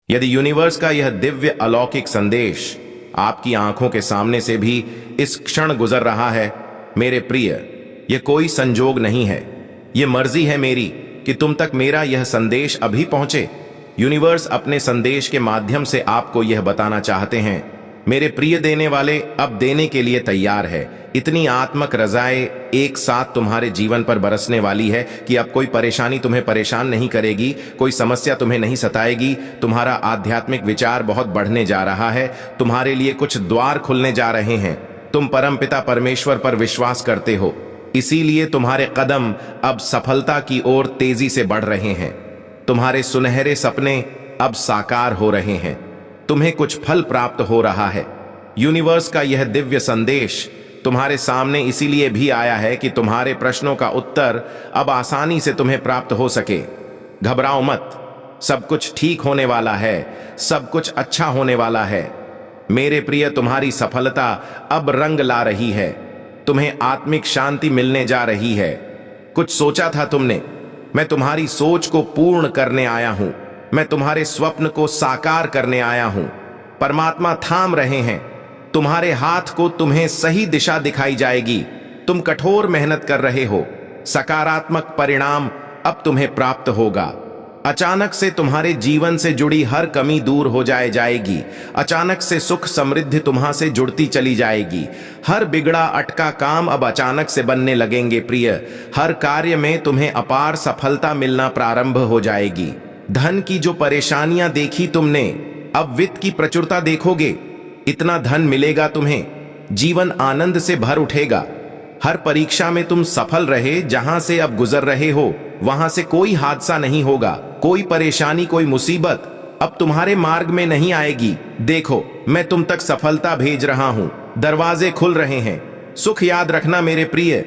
यदि यूनिवर्स का यह दिव्य अलौकिक संदेश आपकी आंखों के सामने से भी इस क्षण गुजर रहा है, मेरे प्रिय, यह कोई संजोग नहीं है, यह मर्जी है मेरी कि तुम तक मेरा यह संदेश अभी पहुंचे। यूनिवर्स अपने संदेश के माध्यम से आपको यह बताना चाहते हैं, मेरे प्रिय देने वाले अब देने के लिए तैयार है। इतनी आत्मक रजाएं एक साथ तुम्हारे जीवन पर बरसने वाली है कि अब कोई परेशानी तुम्हें परेशान नहीं करेगी, कोई समस्या तुम्हें नहीं सताएगी। तुम्हारा आध्यात्मिक विचार बहुत बढ़ने जा रहा है, तुम्हारे लिए कुछ द्वार खुलने जा रहे हैं। तुम परमपिता परमेश्वर पर विश्वास करते हो, इसीलिए तुम्हारे कदम अब सफलता की ओर तेजी से बढ़ रहे हैं। तुम्हारे सुनहरे सपने अब साकार हो रहे हैं, तुम्हें कुछ फल प्राप्त हो रहा है। यूनिवर्स का यह दिव्य संदेश तुम्हारे सामने इसीलिए भी आया है कि तुम्हारे प्रश्नों का उत्तर अब आसानी से तुम्हें प्राप्त हो सके। घबराओ मत, सब कुछ ठीक होने वाला है, सब कुछ अच्छा होने वाला है। मेरे प्रिय, तुम्हारी सफलता अब रंग ला रही है, तुम्हें आत्मिक शांति मिलने जा रही है। कुछ सोचा था तुमने, मैं तुम्हारी सोच को पूर्ण करने आया हूं, मैं तुम्हारे स्वप्न को साकार करने आया हूं। परमात्मा थाम रहे हैं तुम्हारे हाथ को, तुम्हें सही दिशा दिखाई जाएगी। तुम कठोर मेहनत कर रहे हो, सकारात्मक परिणाम अब तुम्हें प्राप्त होगा। अचानक से तुम्हारे जीवन से जुड़ी हर कमी दूर हो जाएगी। अचानक से सुख समृद्धि तुम्हां से जुड़ती चली जाएगी। हर बिगड़ा अटका काम अब अचानक से बनने लगेंगे प्रिय। हर कार्य में तुम्हें अपार सफलता मिलना प्रारंभ हो जाएगी। धन की जो परेशानियां देखी तुमने, अब वित्त की प्रचुरता देखोगे। इतना धन मिलेगा तुम्हें, जीवन आनंद से भर उठेगा। हर परीक्षा में तुम सफल रहे, जहां से अब गुजर रहे हो वहां से कोई हादसा नहीं होगा, कोई परेशानी, कोई मुसीबत अब तुम्हारे मार्ग में नहीं आएगी। देखो, मैं तुम तक सफलता भेज रहा हूं, दरवाजे खुल रहे हैं। सुख याद रखना मेरे प्रिय,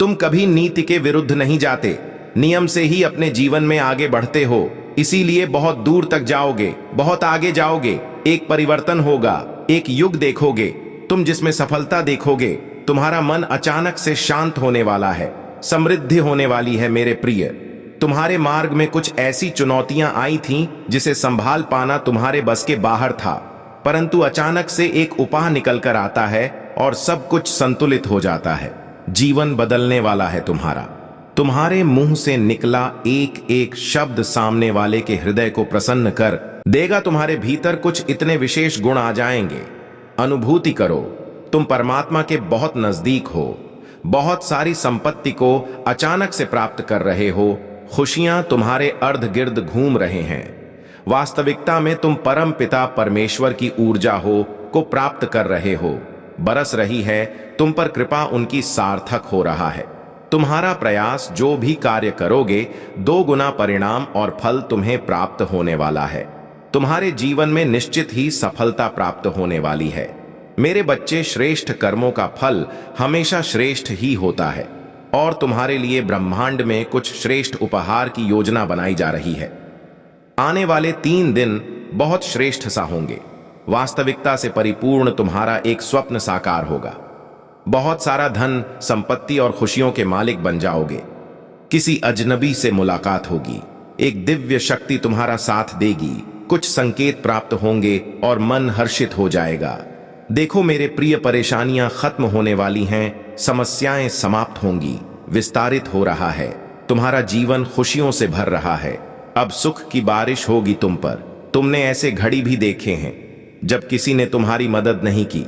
तुम कभी नीति के विरुद्ध नहीं जाते, नियम से ही अपने जीवन में आगे बढ़ते हो, इसीलिए बहुत दूर तक जाओगे, बहुत आगे जाओगे। एक परिवर्तन होगा, एक युग देखोगे तुम जिसमें सफलता देखोगे। तुम्हारा मन अचानक से शांत होने वाला है, समृद्धि होने वाली है मेरे प्रिय। तुम्हारे मार्ग में कुछ ऐसी चुनौतियां आई थीं जिसे संभाल पाना तुम्हारे बस के बाहर था, परंतु अचानक से एक उपाय निकल कर आता है और सब कुछ संतुलित हो जाता है। जीवन बदलने वाला है तुम्हारा। तुम्हारे मुंह से निकला एक एक शब्द सामने वाले के हृदय को प्रसन्न कर देगा। तुम्हारे भीतर कुछ इतने विशेष गुण आ जाएंगे। अनुभूति करो, तुम परमात्मा के बहुत नजदीक हो, बहुत सारी संपत्ति को अचानक से प्राप्त कर रहे हो। खुशियां तुम्हारे अर्ध गिर्द घूम रहे हैं। वास्तविकता में तुम परम पिता परमेश्वर की ऊर्जा हो को प्राप्त कर रहे हो। बरस रही है तुम पर कृपा, उनकी सार्थक हो रहा है। तुम्हारा प्रयास, जो भी कार्य करोगे, 2 गुना परिणाम और फल तुम्हें प्राप्त होने वाला है। तुम्हारे जीवन में निश्चित ही सफलता प्राप्त होने वाली है। मेरे बच्चे, श्रेष्ठ कर्मों का फल हमेशा श्रेष्ठ ही होता है और तुम्हारे लिए ब्रह्मांड में कुछ श्रेष्ठ उपहार की योजना बनाई जा रही है। आने वाले 3 दिन बहुत श्रेष्ठ सा होंगे। वास्तविकता से परिपूर्ण तुम्हारा एक स्वप्न साकार होगा। बहुत सारा धन, संपत्ति और खुशियों के मालिक बन जाओगे। किसी अजनबी से मुलाकात होगी, एक दिव्य शक्ति तुम्हारा साथ देगी, कुछ संकेत प्राप्त होंगे और मन हर्षित हो जाएगा। देखो मेरे प्रिय, परेशानियां खत्म होने वाली हैं, समस्याएं समाप्त होंगी, विस्तारित हो रहा है। तुम्हारा जीवन खुशियों से भर रहा है। अब सुख की बारिश होगी तुम पर। तुमने ऐसे घड़ी भी देखे हैं जब किसी ने तुम्हारी मदद नहीं की।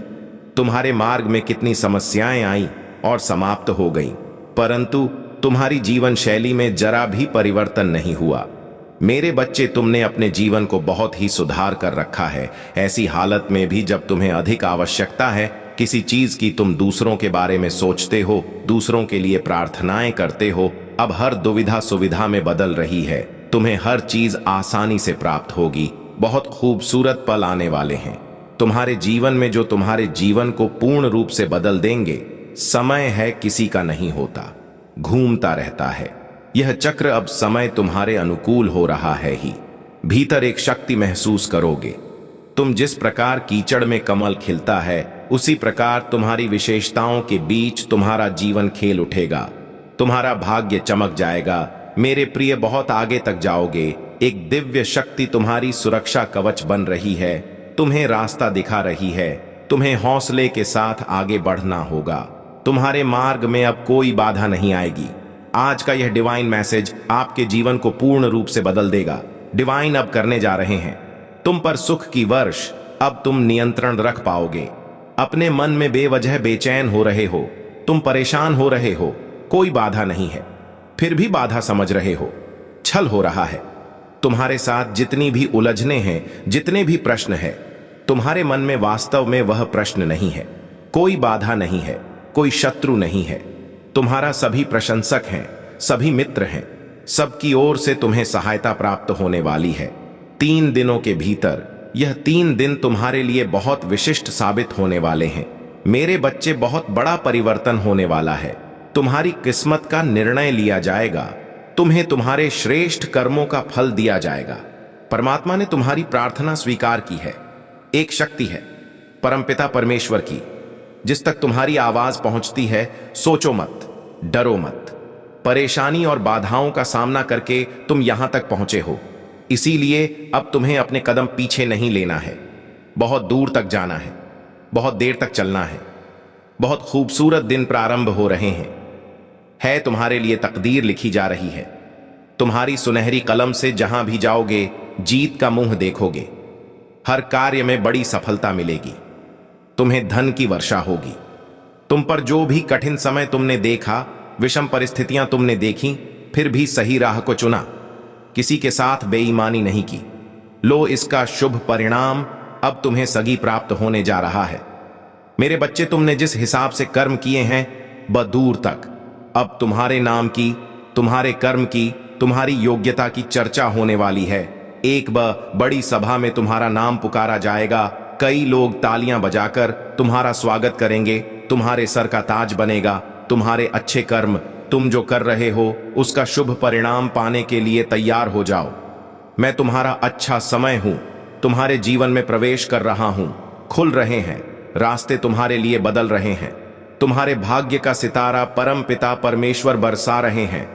तुम्हारे मार्ग में कितनी समस्याएं आई और समाप्त हो गईं, परंतु तुम्हारी जीवन शैली में जरा भी परिवर्तन नहीं हुआ। मेरे बच्चे, तुमने अपने जीवन को बहुत ही सुधार कर रखा है। ऐसी हालत में भी जब तुम्हें अधिक आवश्यकता है किसी चीज की, तुम दूसरों के बारे में सोचते हो, दूसरों के लिए प्रार्थनाएं करते हो। अब हर दुविधा सुविधा में बदल रही है। तुम्हें हर चीज आसानी से प्राप्त होगी। बहुत खूबसूरत पल आने वाले हैं तुम्हारे जीवन में, जो तुम्हारे जीवन को पूर्ण रूप से बदल देंगे। समय है किसी का नहीं होता, घूमता रहता है। यह चक्र अब समय तुम्हारे अनुकूल हो रहा है ही। भीतर एक शक्ति महसूस करोगे। तुम जिस प्रकार कीचड़ में कमल खिलता है, उसी प्रकार तुम्हारी विशेषताओं के बीच तुम्हारा जीवन खेल उठेगा। तुम्हारा भाग्य चमक जाएगा मेरे प्रिय, बहुत आगे तक जाओगे। एक दिव्य शक्ति तुम्हारी सुरक्षा कवच बन रही है, तुम्हें रास्ता दिखा रही है। तुम्हें हौसले के साथ आगे बढ़ना होगा। तुम्हारे मार्ग में अब कोई बाधा नहीं आएगी। आज का यह डिवाइन मैसेज आपके जीवन को पूर्ण रूप से बदल देगा। डिवाइन अब करने जा रहे हैं तुम पर सुख की वर्ष। अब तुम नियंत्रण रख पाओगे। अपने मन में बेवजह बेचैन हो रहे हो, तुम परेशान हो रहे हो, कोई बाधा नहीं है, फिर भी बाधा समझ रहे हो, छल हो रहा है। तुम्हारे साथ जितनी भी उलझने हैं, जितने भी प्रश्न हैं, तुम्हारे मन में वास्तव में वह प्रश्न नहीं है। कोई बाधा नहीं है, कोई शत्रु नहीं है। तुम्हारा सभी प्रशंसक हैं, सभी मित्र हैं, सबकी ओर से तुम्हें सहायता प्राप्त होने वाली है। 3 दिनों के भीतर यह 3 दिन तुम्हारे लिए बहुत विशिष्ट साबित होने वाले हैं। मेरे बच्चे, बहुत बड़ा परिवर्तन होने वाला है। तुम्हारी किस्मत का निर्णय लिया जाएगा। तुम्हें तुम्हारे श्रेष्ठ कर्मों का फल दिया जाएगा। परमात्मा ने तुम्हारी प्रार्थना स्वीकार की है। एक शक्ति है परमपिता परमेश्वर की, जिस तक तुम्हारी आवाज पहुंचती है। सोचो मत, डरो मत। परेशानी और बाधाओं का सामना करके तुम यहां तक पहुंचे हो, इसीलिए अब तुम्हें अपने कदम पीछे नहीं लेना है। बहुत दूर तक जाना है, बहुत देर तक चलना है। बहुत खूबसूरत दिन प्रारंभ हो रहे हैं। है तुम्हारे लिए तकदीर लिखी जा रही है। तुम्हारी सुनहरी कलम से जहां भी जाओगे, जीत का मुंह देखोगे। हर कार्य में बड़ी सफलता मिलेगी। तुम्हें धन की वर्षा होगी। तुम पर जो भी कठिन समय तुमने देखा, विषम परिस्थितियां तुमने देखी, फिर भी सही राह को चुना। किसी के साथ बेईमानी नहीं की। लो इसका शुभ परिणाम अब तुम्हें सगी प्राप्त होने जा रहा है। मेरे बच्चे, तुमने जिस हिसाब से कर्म किए हैं, दूर तक अब तुम्हारे नाम की, तुम्हारे कर्म की, तुम्हारी योग्यता की चर्चा होने वाली है। एक बड़ी सभा में तुम्हारा नाम पुकारा जाएगा। कई लोग तालियां बजाकर तुम्हारा स्वागत करेंगे। तुम्हारे सर का ताज बनेगा। तुम्हारे अच्छे कर्म, तुम जो कर रहे हो, उसका शुभ परिणाम पाने के लिए तैयार हो जाओ। मैं तुम्हारा अच्छा समय हूं। तुम्हारे जीवन में प्रवेश कर रहा हूं। खुल रहे हैं रास्ते, तुम्हारे लिए बदल रहे हैं। तुम्हारे भाग्य का सितारा परम पिता परमेश्वर बरसा रहे हैं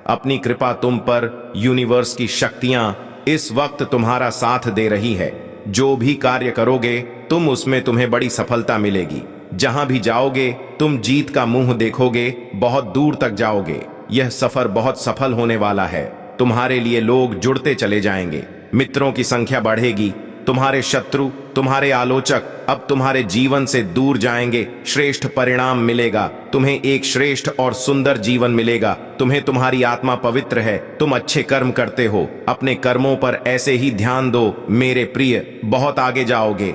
अपनी कृपा तुम पर। यूनिवर्स की शक्तियां इस वक्त तुम्हारा साथ दे रही है। जो भी कार्य करोगे तुम, उसमें तुम्हें बड़ी सफलता मिलेगी। जहां भी जाओगे तुम जीत का मुंह देखोगे। बहुत दूर तक जाओगे। यह सफर बहुत सफल होने वाला है। तुम्हारे लिए लोग जुड़ते चले जाएंगे। मित्रों की संख्या बढ़ेगी। तुम्हारे शत्रु, तुम्हारे आलोचक अब तुम्हारे जीवन से दूर जाएंगे। श्रेष्ठ परिणाम मिलेगा। तुम्हें एक श्रेष्ठ और सुंदर जीवन मिलेगा। तुम्हें, तुम्हारी आत्मा पवित्र है। तुम अच्छे कर्म करते हो। अपने कर्मों पर ऐसे ही ध्यान दो मेरे प्रिय। बहुत आगे जाओगे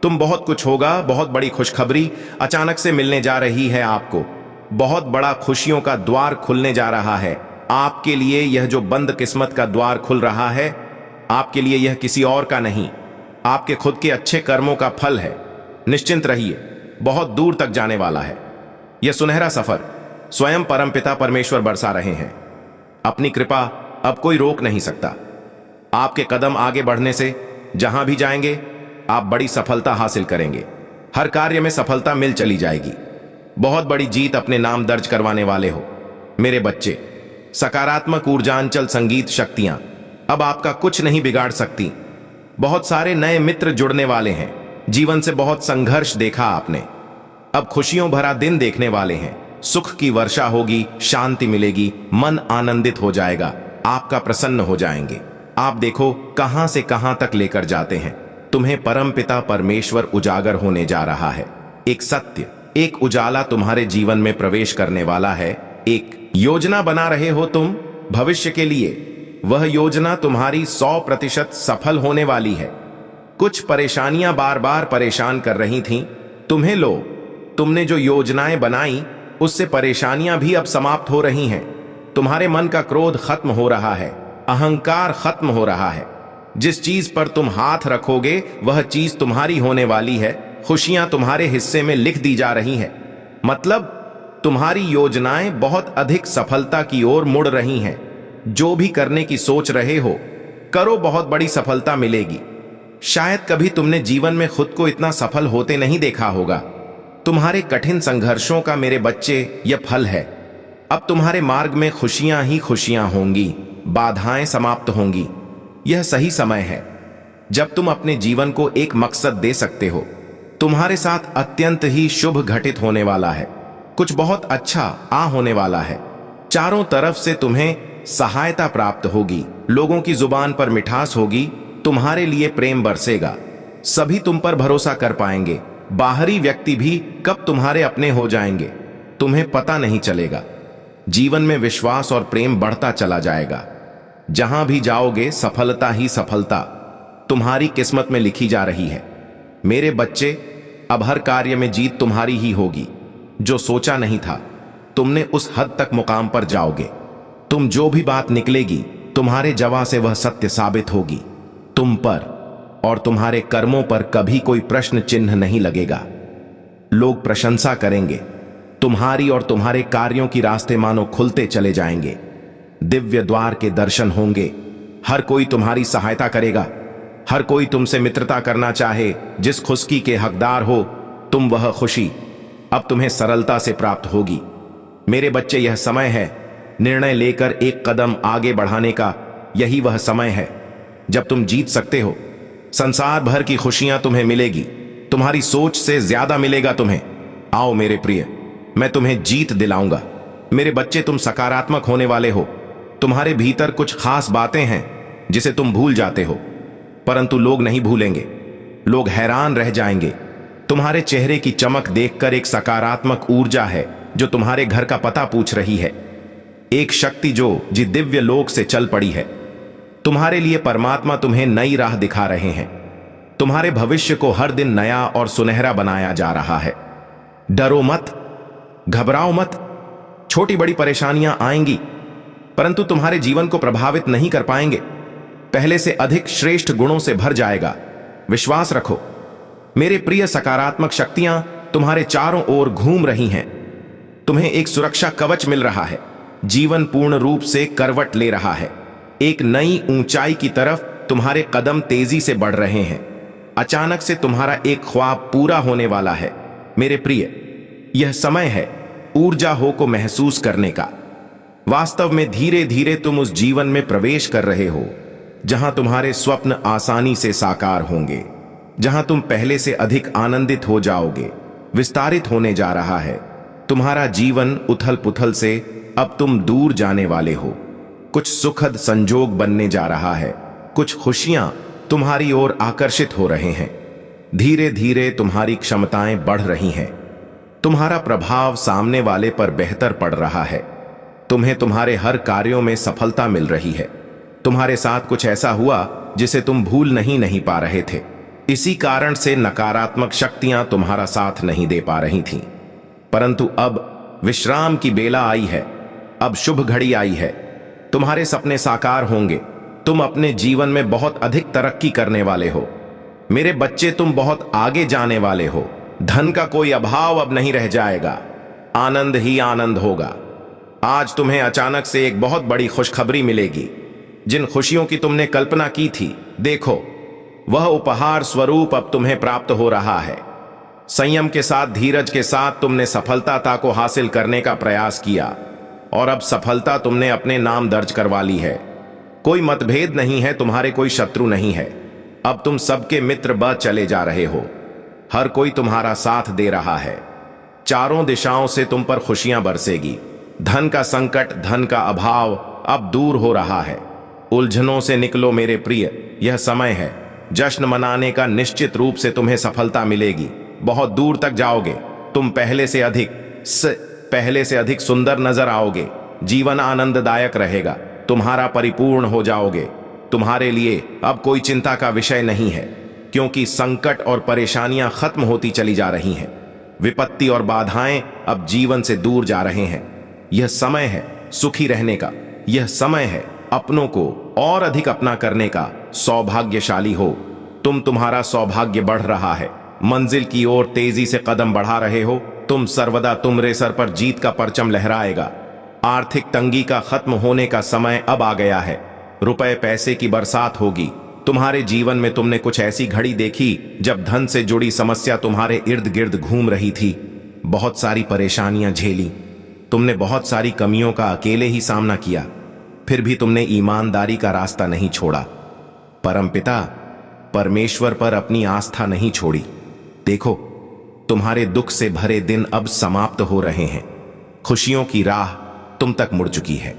तुम। बहुत कुछ होगा। बहुत बड़ी खुशखबरी अचानक से मिलने जा रही है आपको। बहुत बड़ा खुशियों का द्वार खुलने जा रहा है आपके लिए। यह जो बंद किस्मत का द्वार खुल रहा है आपके लिए, यह किसी और का नहीं, आपके खुद के अच्छे कर्मों का फल है। निश्चिंत रहिए, बहुत दूर तक जाने वाला है। यह सुनहरा सफर स्वयं परमपिता परमेश्वर बरसा रहे हैं। अपनी कृपा अब कोई रोक नहीं सकता। आपके कदम आगे बढ़ने से जहां भी जाएंगे आप बड़ी सफलता हासिल करेंगे। हर कार्य में सफलता मिल चली जाएगी। बहुत बड़ी जीत अपने नाम दर्ज करवाने वाले हो मेरे बच्चे। सकारात्मक ऊर्जांचल संगीत शक्तियां अब आपका कुछ नहीं बिगाड़ सकती। बहुत सारे नए मित्र जुड़ने वाले हैं। जीवन से बहुत संघर्ष देखा आपने, अब खुशियों भरा दिन देखने वाले हैं। सुख की वर्षा होगी, शांति मिलेगी, मन आनंदित हो जाएगा, आपका प्रसन्न हो जाएंगे। आप देखो कहां से कहां तक लेकर जाते हैं। तुम्हें परमपिता परमेश्वर उजागर होने जा रहा है। एक सत्य, एक उजाला तुम्हारे जीवन में प्रवेश करने वाला है। एक योजना बना रहे हो तुम भविष्य के लिए। वह योजना तुम्हारी 100% सफल होने वाली है। कुछ परेशानियां बार बार परेशान कर रही थीं, तुम्हें लो, तुमने जो योजनाएं बनाई उससे परेशानियां भी अब समाप्त हो रही हैं। तुम्हारे मन का क्रोध खत्म हो रहा है, अहंकार खत्म हो रहा है। जिस चीज पर तुम हाथ रखोगे वह चीज तुम्हारी होने वाली है। खुशियां तुम्हारे हिस्से में लिख दी जा रही हैं। मतलब तुम्हारी योजनाएं बहुत अधिक सफलता की ओर मुड़ रही हैं। जो भी करने की सोच रहे हो करो, बहुत बड़ी सफलता मिलेगी। शायद कभी तुमने जीवन में खुद को इतना सफल होते नहीं देखा होगा। तुम्हारे कठिन संघर्षों का मेरे बच्चे यह फल है। अब तुम्हारे मार्ग में खुशियां ही खुशियां होंगी। बाधाएं समाप्त होंगी। यह सही समय है जब तुम अपने जीवन को एक मकसद दे सकते हो। तुम्हारे साथ अत्यंत ही शुभ घटित होने वाला है। कुछ बहुत अच्छा होने वाला है। चारों तरफ से तुम्हें सहायता प्राप्त होगी। लोगों की जुबान पर मिठास होगी। तुम्हारे लिए प्रेम बरसेगा। सभी तुम पर भरोसा कर पाएंगे। बाहरी व्यक्ति भी कब तुम्हारे अपने हो जाएंगे तुम्हें पता नहीं चलेगा। जीवन में विश्वास और प्रेम बढ़ता चला जाएगा। जहां भी जाओगे सफलता ही सफलता तुम्हारी किस्मत में लिखी जा रही है। मेरे बच्चे, अब हर कार्य में जीत तुम्हारी ही होगी। जो सोचा नहीं था तुमने उस हद तक मुकाम पर जाओगे। तुम जो भी बात निकलेगी तुम्हारे जवा से वह सत्य साबित होगी। तुम पर और तुम्हारे कर्मों पर कभी कोई प्रश्न चिन्ह नहीं लगेगा। लोग प्रशंसा करेंगे। तुम्हारी और तुम्हारे कार्यों की रास्ते मानो खुलते चले जाएंगे। दिव्य द्वार के दर्शन होंगे। हर कोई तुम्हारी सहायता करेगा। हर कोई तुमसे मित्रता करना चाहे। जिस खुशी के हकदार हो तुम, वह खुशी अब तुम्हें सरलता से प्राप्त होगी। मेरे बच्चे, यह समय है निर्णय लेकर एक कदम आगे बढ़ाने का। यही वह समय है जब तुम जीत सकते हो। संसार भर की खुशियां तुम्हें मिलेगी। तुम्हारी सोच से ज्यादा मिलेगा तुम्हें। आओ मेरे प्रिय, मैं तुम्हें जीत दिलाऊंगा। मेरे बच्चे, तुम सकारात्मक होने वाले हो। तुम्हारे भीतर कुछ खास बातें हैं जिसे तुम भूल जाते हो, परंतु लोग नहीं भूलेंगे। लोग हैरान रह जाएंगे। तुम्हारे चेहरे की चमक देखकर एक सकारात्मक ऊर्जा है जो तुम्हारे घर का पता पूछ रही है। एक शक्ति जो दिव्य लोक से चल पड़ी है। तुम्हारे लिए परमात्मा तुम्हें नई राह दिखा रहे हैं। तुम्हारे भविष्य को हर दिन नया और सुनहरा बनाया जा रहा है। डरो मत, घबराओ मत। छोटी बड़ी परेशानियां आएंगी परंतु तुम्हारे जीवन को प्रभावित नहीं कर पाएंगे। पहले से अधिक श्रेष्ठ गुणों से भर जाएगा। विश्वास रखो मेरे प्रिय। सकारात्मक शक्तियां तुम्हारे चारों ओर घूम रही हैं। तुम्हें एक सुरक्षा कवच मिल रहा है। जीवन पूर्ण रूप से करवट ले रहा है। एक नई ऊंचाई की तरफ तुम्हारे कदम तेजी से बढ़ रहे हैं। अचानक से तुम्हारा एक ख्वाब पूरा होने वाला है। मेरे प्रिय, यह समय है ऊर्जा हो को महसूस करने का। वास्तव में धीरे धीरे तुम उस जीवन में प्रवेश कर रहे हो जहां तुम्हारे स्वप्न आसानी से साकार होंगे, जहां तुम पहले से अधिक आनंदित हो जाओगे। विस्तारित होने जा रहा है तुम्हारा जीवन। उथल पुथल से अब तुम दूर जाने वाले हो। कुछ सुखद संजोग बनने जा रहा है। कुछ खुशियां तुम्हारी ओर आकर्षित हो रहे हैं। धीरे धीरे तुम्हारी क्षमताएं बढ़ रही हैं। तुम्हारा प्रभाव सामने वाले पर बेहतर पड़ रहा है। तुम्हें तुम्हारे हर कार्यों में सफलता मिल रही है। तुम्हारे साथ कुछ ऐसा हुआ जिसे तुम भूल नहीं पा रहे थे। इसी कारण से नकारात्मक शक्तियां तुम्हारा साथ नहीं दे पा रही थीं। परंतु अब विश्राम की बेला आई है। अब शुभ घड़ी आई है। तुम्हारे सपने साकार होंगे। तुम अपने जीवन में बहुत अधिक तरक्की करने वाले हो। मेरे बच्चे, तुम बहुत आगे जाने वाले हो। धन का कोई अभाव अब नहीं रह जाएगा। आनंद ही आनंद होगा। आज तुम्हें अचानक से एक बहुत बड़ी खुशखबरी मिलेगी। जिन खुशियों की तुमने कल्पना की थी, देखो वह उपहार स्वरूप अब तुम्हें प्राप्त हो रहा है। संयम के साथ, धीरज के साथ तुमने सफलता को हासिल करने का प्रयास किया और अब सफलता तुमने अपने नाम दर्ज करवा ली है। कोई मतभेद नहीं है, तुम्हारे कोई शत्रु नहीं है। अब तुम सबके मित्र बन चले जा रहे हो। हर कोई तुम्हारा साथ दे रहा है। चारों दिशाओं से तुम पर खुशियां बरसेगी। धन का संकट, धन का अभाव अब दूर हो रहा है। उलझनों से निकलो मेरे प्रिय। यह समय है जश्न मनाने का। निश्चित रूप से तुम्हें सफलता मिलेगी। बहुत दूर तक जाओगे। तुम पहले से अधिक सुंदर नजर आओगे। जीवन आनंददायक रहेगा। तुम्हारा परिपूर्ण हो जाओगे। तुम्हारे लिए अब कोई चिंता का विषय नहीं है, क्योंकि संकट और परेशानियां खत्म होती चली जा रही हैं। विपत्ति और बाधाएं अब जीवन से दूर जा रहे हैं। यह समय है सुखी रहने का। यह समय है अपनों को और अधिक अपना करने का। सौभाग्यशाली हो तुम। तुम्हारा सौभाग्य बढ़ रहा है। मंजिल की ओर तेजी से कदम बढ़ा रहे हो तुम। सर्वदा तुम्हारे सर पर जीत का परचम लहराएगा। आर्थिक तंगी का खत्म होने का समय अब आ गया है। रुपए पैसे की बरसात होगी। तुम्हारे जीवन में तुमने कुछ ऐसी घड़ी देखी जब धन से जुड़ी समस्या तुम्हारे इर्द गिर्द घूम रही थी। बहुत सारी परेशानियां झेली। तुमने बहुत सारी कमियों का अकेले ही सामना किया, फिर भी तुमने ईमानदारी का रास्ता नहीं छोड़ा। परमपिता परमेश्वर पर अपनी आस्था नहीं छोड़ी। देखो, तुम्हारे दुख से भरे दिन अब समाप्त हो रहे हैं। खुशियों की राह तुम तक मुड़ चुकी है।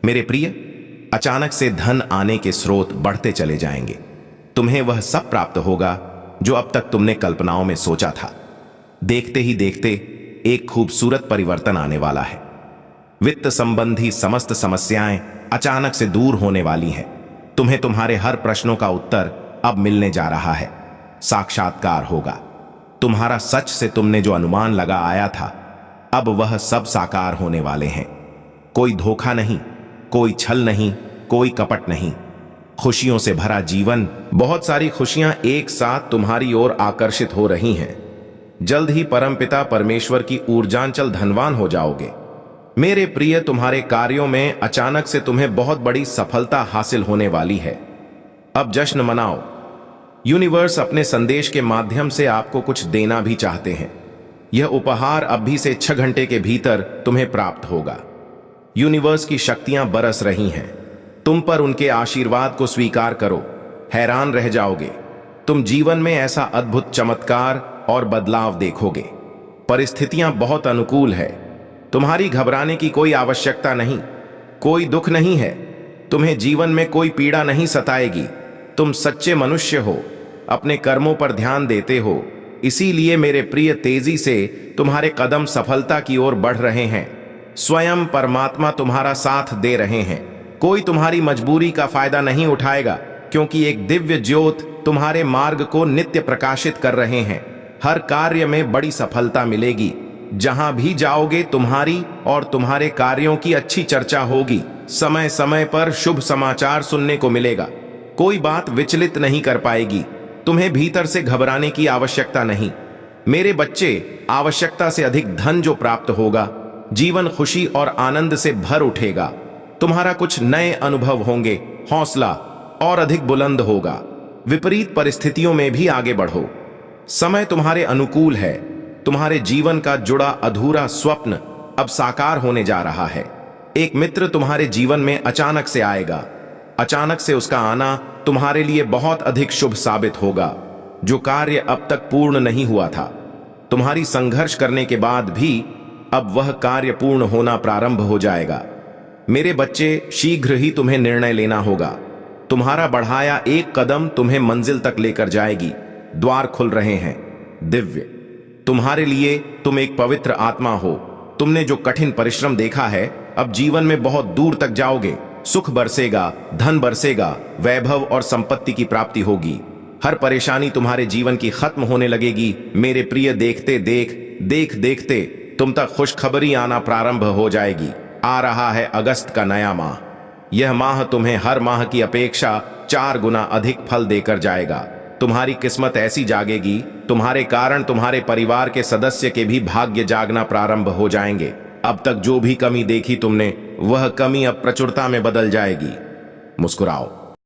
मेरे प्रिय, अचानक से धन आने के स्रोत बढ़ते चले जाएंगे। तुम्हें वह सब प्राप्त होगा जो अब तक तुमने कल्पनाओं में सोचा था। देखते ही देखते एक खूबसूरत परिवर्तन आने वाला है। वित्त संबंधी समस्त समस्याएं अचानक से दूर होने वाली हैं। तुम्हें तुम्हारे हर प्रश्नों का उत्तर अब मिलने जा रहा है। साक्षात्कार होगा। तुम्हारा सच से तुमने जो अनुमान लगा आया था, अब वह सब साकार होने वाले हैं। कोई धोखा नहीं, कोई छल नहीं, कोई कपट नहीं। खुशियों से भरा जीवन, बहुत सारी खुशियां एक साथ तुम्हारी ओर आकर्षित हो रही हैं। जल्द ही परमपिता परमेश्वर की ऊर्जांचल धनवान हो जाओगे। मेरे प्रिय, तुम्हारे कार्यों में अचानक से तुम्हें बहुत बड़ी सफलता हासिल होने वाली है। अब जश्न मनाओ। यूनिवर्स अपने संदेश के माध्यम से आपको कुछ देना भी चाहते हैं। यह उपहार अभी से 6 घंटे के भीतर तुम्हें प्राप्त होगा। यूनिवर्स की शक्तियां बरस रही हैं। तुम पर उनके आशीर्वाद को स्वीकार करो। हैरान रह जाओगे। तुम जीवन में ऐसा अद्भुत चमत्कार और बदलाव देखोगे। परिस्थितियां बहुत अनुकूल है। तुम्हारी घबराने की कोई आवश्यकता नहीं। कोई दुख नहीं है। तुम्हें जीवन में कोई पीड़ा नहीं सताएगी। तुम सच्चे मनुष्य हो, अपने कर्मों पर ध्यान देते हो। इसीलिए मेरे प्रिय, तेजी से तुम्हारे कदम सफलता की ओर बढ़ रहे हैं। स्वयं परमात्मा तुम्हारा साथ दे रहे हैं। कोई तुम्हारी मजबूरी का फायदा नहीं उठाएगा, क्योंकि एक दिव्य ज्योत तुम्हारे मार्ग को नित्य प्रकाशित कर रहे हैं। हर कार्य में बड़ी सफलता मिलेगी। जहां भी जाओगे तुम्हारी और तुम्हारे कार्यों की अच्छी चर्चा होगी। समय समय पर शुभ समाचार सुनने को मिलेगा। कोई बात विचलित नहीं कर पाएगी। तुम्हें भीतर से घबराने की आवश्यकता नहीं। मेरे बच्चे, आवश्यकता से अधिक धन जो प्राप्त होगा, जीवन खुशी और आनंद से भर उठेगा। तुम्हारा कुछ नए अनुभव होंगे। हौसला और अधिक बुलंद होगा। विपरीत परिस्थितियों में भी आगे बढ़ो। समय तुम्हारे अनुकूल है। तुम्हारे जीवन का जुड़ा अधूरा स्वप्न अब साकार होने जा रहा है। एक मित्र तुम्हारे जीवन में अचानक से आएगा। अचानक से उसका आना तुम्हारे लिए बहुत अधिक शुभ साबित होगा। जो कार्य अब तक पूर्ण नहीं हुआ था, तुम्हारी संघर्ष करने के बाद भी अब वह कार्य पूर्ण होना प्रारंभ हो जाएगा। मेरे बच्चे, शीघ्र ही तुम्हें निर्णय लेना होगा। तुम्हारा बढ़ाया एक कदम तुम्हें मंजिल तक लेकर जाएगी। द्वार खुल रहे हैं। दिव्य, तुम्हारे लिए तुम एक पवित्र आत्मा हो। तुमने जो कठिन परिश्रम देखा है, अब जीवन में बहुत दूर तक जाओगे। सुख बरसेगा, धन बरसेगा, वैभव और संपत्ति की प्राप्ति होगी। हर परेशानी तुम्हारे जीवन की खत्म होने लगेगी। मेरे प्रिय, देखते तुम तक खुशखबरी आना प्रारंभ हो जाएगी। आ रहा है अगस्त का नया माह। यह माह तुम्हें हर माह की अपेक्षा 4 गुना अधिक फल देकर जाएगा। तुम्हारी किस्मत ऐसी जागेगी, तुम्हारे कारण तुम्हारे परिवार के सदस्य के भी भाग्य जागना प्रारंभ हो जाएंगे। अब तक जो भी कमी देखी तुमने, वह कमी अब प्रचुरता में बदल जाएगी। मुस्कुराओ।